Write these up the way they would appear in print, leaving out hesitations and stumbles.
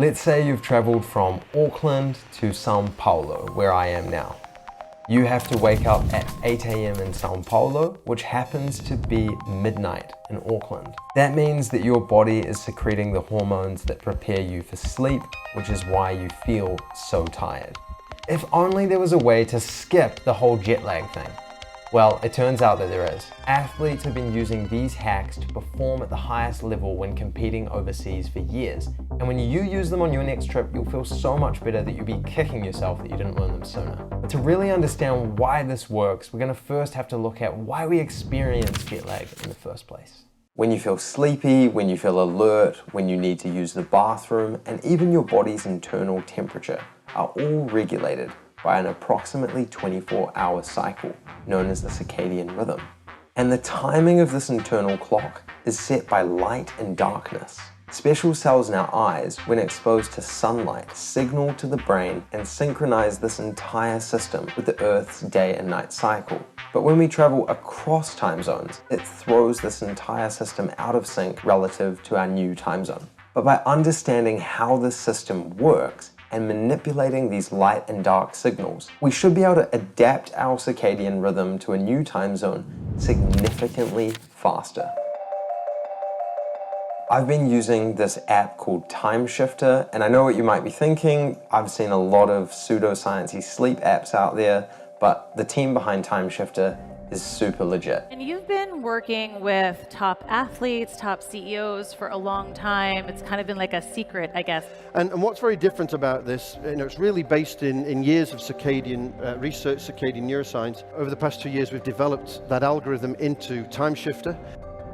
Let's say you've traveled from Auckland to Sao Paulo, where I am now. You have to wake up at 8 a.m. in Sao Paulo, which happens to be midnight in Auckland. That means that your body is secreting the hormones that prepare you for sleep, which is why you feel so tired. If only there was a way to skip the whole jet lag thing. Well, it turns out that there is. Athletes have been using these hacks to perform at the highest level when competing overseas for years. And when you use them on your next trip, you'll feel so much better that you'll be kicking yourself that you didn't learn them sooner. But to really understand why this works, we're going to first have to look at why we experience jet lag in the first place. When you feel sleepy, when you feel alert, when you need to use the bathroom, and even your body's internal temperature are all regulated by an approximately 24-hour cycle known as the circadian rhythm. And the timing of this internal clock is set by light and darkness. Special cells in our eyes, when exposed to sunlight, signal to the brain and synchronize this entire system with the Earth's day and night cycle. But when we travel across time zones, it throws this entire system out of sync relative to our new time zone. But by understanding how this system works, and manipulating these light and dark signals, we should be able to adapt our circadian rhythm to a new time zone significantly faster. I've been using this app called Time Shifter, and I know what you might be thinking. I've seen a lot of pseudoscience-y sleep apps out there, but the team behind Time Shifter is super legit. And you've been working with top athletes, top CEOs for a long time. It's kind of been like a secret, I guess. And what's very different about this, it's really based in years of circadian research, circadian neuroscience. Over the past 2 years, we've developed that algorithm into Time Shifter.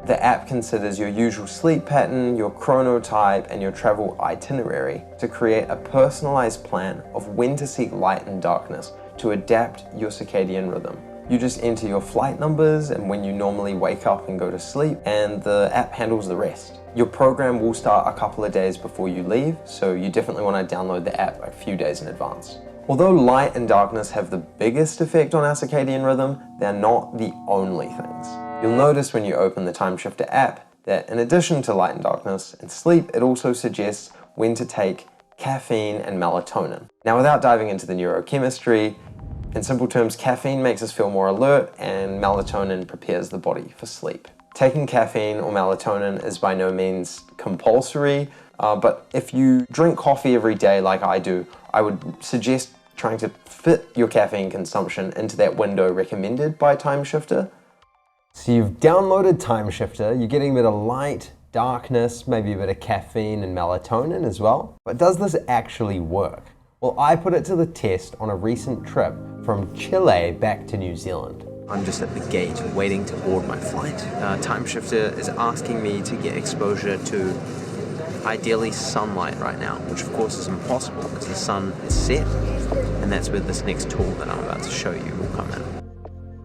The app considers your usual sleep pattern, your chronotype, and your travel itinerary to create a personalized plan of when to seek light and darkness to adapt your circadian rhythm. You just enter your flight numbers and when you normally wake up and go to sleep, and the app handles the rest. Your program will start a couple of days before you leave, so you definitely want to download the app a few days in advance. Although light and darkness have the biggest effect on our circadian rhythm, they're not the only things. You'll notice when you open the Time Shifter app that in addition to light and darkness and sleep, it also suggests when to take caffeine and melatonin. Now, without diving into the neurochemistry, in simple terms, caffeine makes us feel more alert and melatonin prepares the body for sleep. Taking caffeine or melatonin is by no means compulsory, but if you drink coffee every day like I do, I would suggest trying to fit your caffeine consumption into that window recommended by Time Shifter. So you've downloaded Time Shifter, you're getting a bit of light, darkness, maybe a bit of caffeine and melatonin as well. But does this actually work? Well, I put it to the test on a recent trip from Chile back to New Zealand. I'm just at the gate waiting to board my flight. Time Shifter is asking me to get exposure to ideally sunlight right now, which of course is impossible because the sun is set, and that's where this next tool that I'm about to show you will come in.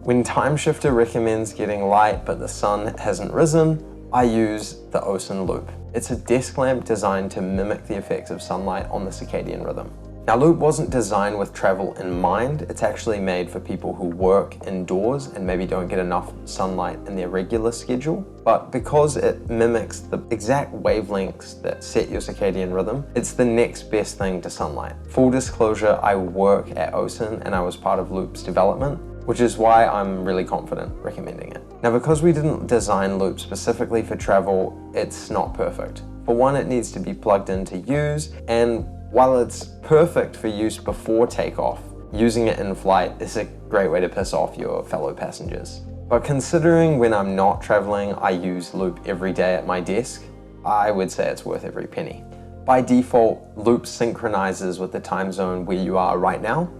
When Time Shifter recommends getting light but the sun hasn't risen, I use the OSIN loop. It's a desk lamp designed to mimic the effects of sunlight on the circadian rhythm. Now, Loop wasn't designed with travel in mind. It's actually made for people who work indoors and maybe don't get enough sunlight in their regular schedule. But because it mimics the exact wavelengths that set your circadian rhythm, it's the next best thing to sunlight. Full disclosure, I work at OSIN and I was part of Loop's development, which is why I'm really confident recommending it. Now, because we didn't design Loop specifically for travel, it's not perfect. For one, it needs to be plugged in to use, and while it's perfect for use before takeoff, using it in flight is a great way to piss off your fellow passengers. But considering when I'm not traveling, I use Loop every day at my desk, I would say it's worth every penny. By default, Loop synchronizes with the time zone where you are right now.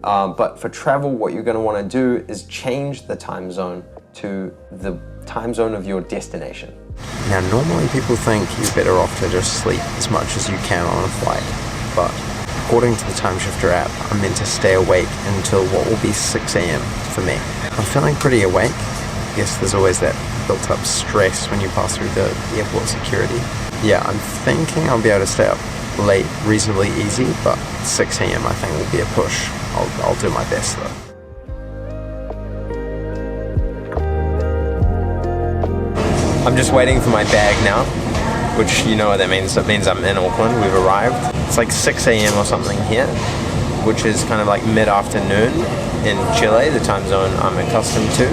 But for travel, what you're going to want to do is change the time zone to the time zone of your destination. Now, normally people think you're better off to just sleep as much as you can on a flight, but according to the Time Shifter app, I'm meant to stay awake until what will be 6 a.m. for me. I'm feeling pretty awake. I guess there's always that built-up stress when you pass through the airport security. Yeah, I'm thinking I'll be able to stay up late reasonably easy, but 6 a.m. I think will be a push. I'll do my best though. I'm just waiting for my bag now. which you know what that means. It means I'm in Auckland, we've arrived. It's like 6 a.m. or something here, which is kind of like mid-afternoon in Chile, the time zone I'm accustomed to.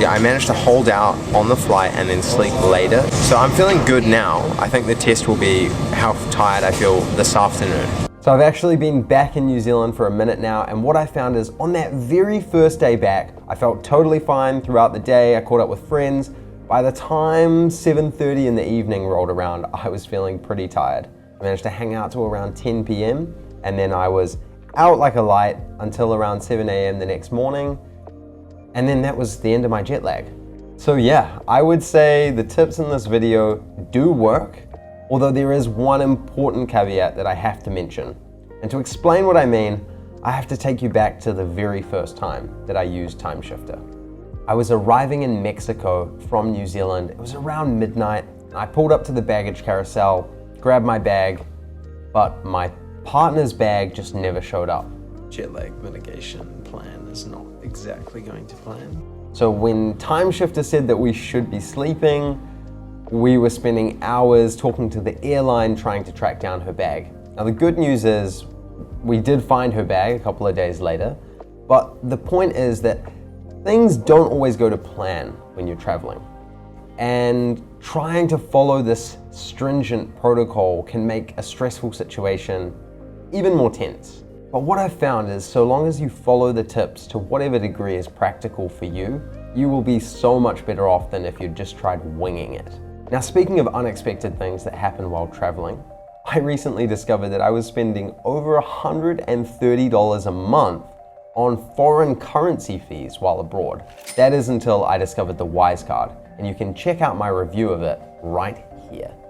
Yeah, I managed to hold out on the flight and then sleep later. So I'm feeling good now. I think the test will be how tired I feel this afternoon. So I've actually been back in New Zealand for a minute now, and what I found is on that very first day back, I felt totally fine throughout the day. I caught up with friends. By the time 7:30 in the evening rolled around, I was feeling pretty tired. I managed to hang out till around 10 p.m. and then I was out like a light until around 7 a.m. the next morning. And then that was the end of my jet lag. So yeah, I would say the tips in this video do work, although there is one important caveat that I have to mention. And to explain what I mean, I have to take you back to the very first time that I used Time Shifter. I was arriving in Mexico from New Zealand. It was around midnight. I pulled up to the baggage carousel, grabbed my bag, but my partner's bag just never showed up. Jet lag mitigation plan is not exactly going to plan. So when Time Shifter said that we should be sleeping, we were spending hours talking to the airline trying to track down her bag. Now the good news is we did find her bag a couple of days later, but the point is that things don't always go to plan when you're traveling. And trying to follow this stringent protocol can make a stressful situation even more tense. But what I've found is so long as you follow the tips to whatever degree is practical for you, you will be so much better off than if you just tried winging it. Now, speaking of unexpected things that happen while traveling, I recently discovered that I was spending over $130 a month on foreign currency fees while abroad. That is until I discovered the Wise card, and you can check out my review of it right here.